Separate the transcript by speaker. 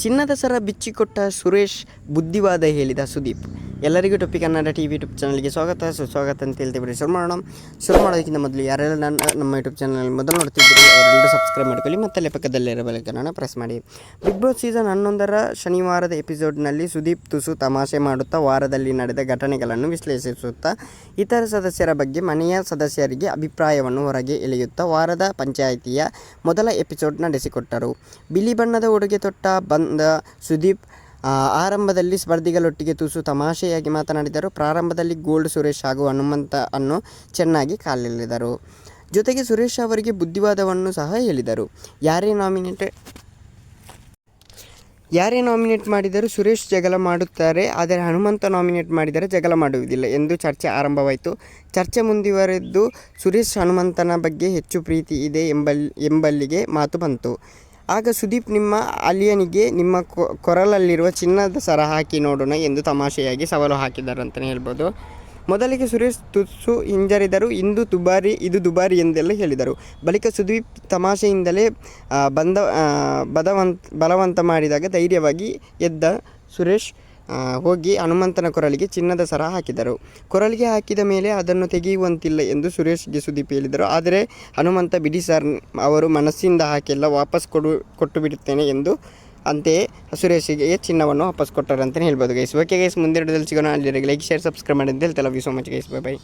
Speaker 1: ಚಿನ್ನದ ಸರ ಬಿಚ್ಚಿಕೊಟ್ಟ ಸುರೇಶ್, ಬುದ್ಧಿವಾದ ಹೇಳಿದ ಸುದೀಪ್. ಎಲ್ಲರಿಗೂ ಟೊಪ್ಪಿ ಕನ್ನಡ ಟಿವಿ ಯೂಟ್ಯೂಬ್ ಚಾನಲ್ಗೆ ಸುಸ್ವಾಗತ ಅಂತ ಹೇಳ್ತೀವಿ. ಶುರು ಮಾಡೋದಕ್ಕಿಂತ ಮೊದಲು ಯಾರೆಲ್ಲ ನಮ್ಮ ಯೂಟ್ಯೂಬ್ ಚಾನಲ್ ಮೊದಲು ನೋಡ್ತಿದ್ದೀರಿ ಅವರೆಲ್ಲರೂ ಸಬ್ಸ್ಕ್ರೈಬ್ ಮಾಡ್ಕೊಳ್ಳಿ, ಮತ್ತು ಪಕ್ಕದಲ್ಲಿರೋ ಬೆಲ್ ಪ್ರೆಸ್ ಮಾಡಿ. ಬಿಗ್ ಬಾಸ್ ಸೀಸನ್ 11ರ ಶನಿವಾರದ ಎಪಿಸೋಡ್ನಲ್ಲಿ ಸುದೀಪ್ ತುಸು ತಮಾಷೆ ಮಾಡುತ್ತಾ ವಾರದಲ್ಲಿ ನಡೆದ ಘಟನೆಗಳನ್ನು ವಿಶ್ಲೇಷಿಸುತ್ತಾ ಇತರ ಸದಸ್ಯರ ಬಗ್ಗೆ ಮನೆಯ ಸದಸ್ಯರಿಗೆ ಅಭಿಪ್ರಾಯವನ್ನು ಹೊರಗೆ ಎಳೆಯುತ್ತಾ ವಾರದ ಪಂಚಾಯಿತಿಯ ಮೊದಲ ಎಪಿಸೋಡ್ ನಡೆಸಿಕೊಟ್ಟರು. ಬಿಳಿ ಬಣ್ಣದ ಉಡುಗೆ ತೊಟ್ಟ ಬಂದ ಸುದೀಪ್ ಆರಂಭದಲ್ಲಿ ಸ್ಪರ್ಧಿಗಳೊಟ್ಟಿಗೆ ತುಸು ತಮಾಷೆಯಾಗಿ ಮಾತನಾಡಿದರು. ಪ್ರಾರಂಭದಲ್ಲಿ ಗೋಲ್ಡ್ ಸುರೇಶ್ ಹಾಗೂ ಹನುಮಂತ ಅನ್ನು ಚೆನ್ನಾಗಿ ಕಾಲೆಳೆದರು. ಜೊತೆಗೆ ಸುರೇಶ್ ಅವರಿಗೆ ಬುದ್ಧಿವಾದವನ್ನು ಸಹ ಹೇಳಿದರು. ಯಾರೇ ನಾಮಿನೇಟ್ ಮಾಡಿದರೂ ಸುರೇಶ್ ಜಗಳ ಮಾಡುತ್ತಾರೆ, ಆದರೆ ಹನುಮಂತ ನಾಮಿನೇಟ್ ಮಾಡಿದರೆ ಜಗಳ ಮಾಡುವುದಿಲ್ಲ ಎಂದು ಚರ್ಚೆ ಆರಂಭವಾಯಿತು. ಚರ್ಚೆ ಮುಂದುವರೆದು ಸುರೇಶ್ ಹನುಮಂತನ ಬಗ್ಗೆ ಹೆಚ್ಚು ಪ್ರೀತಿ ಇದೆ ಎಂಬಲ್ಲಿಗೆ ಮಾತು ಬಂತು. ಆಗ ಸುದೀಪ್, ನಿಮ್ಮ ಅಲಿಯನಿಗೆ ನಿಮ್ಮ ಕೊರಳಲ್ಲಿರುವ ಚಿನ್ನದ ಸರ ಹಾಕಿ ನೋಡೋಣ ಎಂದು ತಮಾಷೆಯಾಗಿ ಸವಾಲು ಹಾಕಿದ್ದಾರೆ ಅಂತಲೇ ಹೇಳ್ಬೋದು. ಮೊದಲಿಗೆ ಸುರೇಶ್ ತುಸು ಹಿಂಜರಿದರು. ಇದು ದುಬಾರಿ ಎಂದೆಲ್ಲ ಹೇಳಿದರು. ಬಳಿಕ ಸುದೀಪ್ ತಮಾಷೆಯಿಂದಲೇ ಬಲವಂತ ಮಾಡಿದಾಗ ಧೈರ್ಯವಾಗಿ ಎದ್ದ ಸುರೇಶ್ ಹೋಗಿ ಹನುಮಂತನ ಕೊರಳಿಗೆ ಚಿನ್ನದ ಸರ ಹಾಕಿದರು. ಕೊರಳಿಗೆ ಹಾಕಿದ ಮೇಲೆ ಅದನ್ನು ತೆಗೆಯುವಂತಿಲ್ಲ ಎಂದು ಸುರೇಶ್ಗೆ ಸುದೀಪ್ ಹೇಳಿದರು. ಆದರೆ ಹನುಮಂತ, ಬಿಡಿ ಸರ್, ಅವರು ಮನಸ್ಸಿಂದ ಹಾಕಿಲ್ಲ, ವಾಪಸ್ ಕೊಟ್ಟು ಬಿಡುತ್ತೇನೆ ಎಂದು ಅಂತೆಯೇ ಸುರೇಶ್ಗೆ ಚಿನ್ನವನ್ನು ವಾಪಸ್ ಕೊಟ್ಟರು ಅಂತಲೇ ಹೇಳ್ಬೋದು ಗೈಸ್. ಓಕೆ ಗೈಸ್, ಮುಂದಿನ ವಿಡಿಯೋದಲ್ಲಿ ಸಿಗೋಣ. ಅಲ್ಲಿ ಲೈಕ್, ಶೇರ್, ಸಬ್ಸ್ಕ್ರೈಬ್ ಮಾಡಿ ಅಂತ ಹೇಳ್ತಾ love you so much guys. By.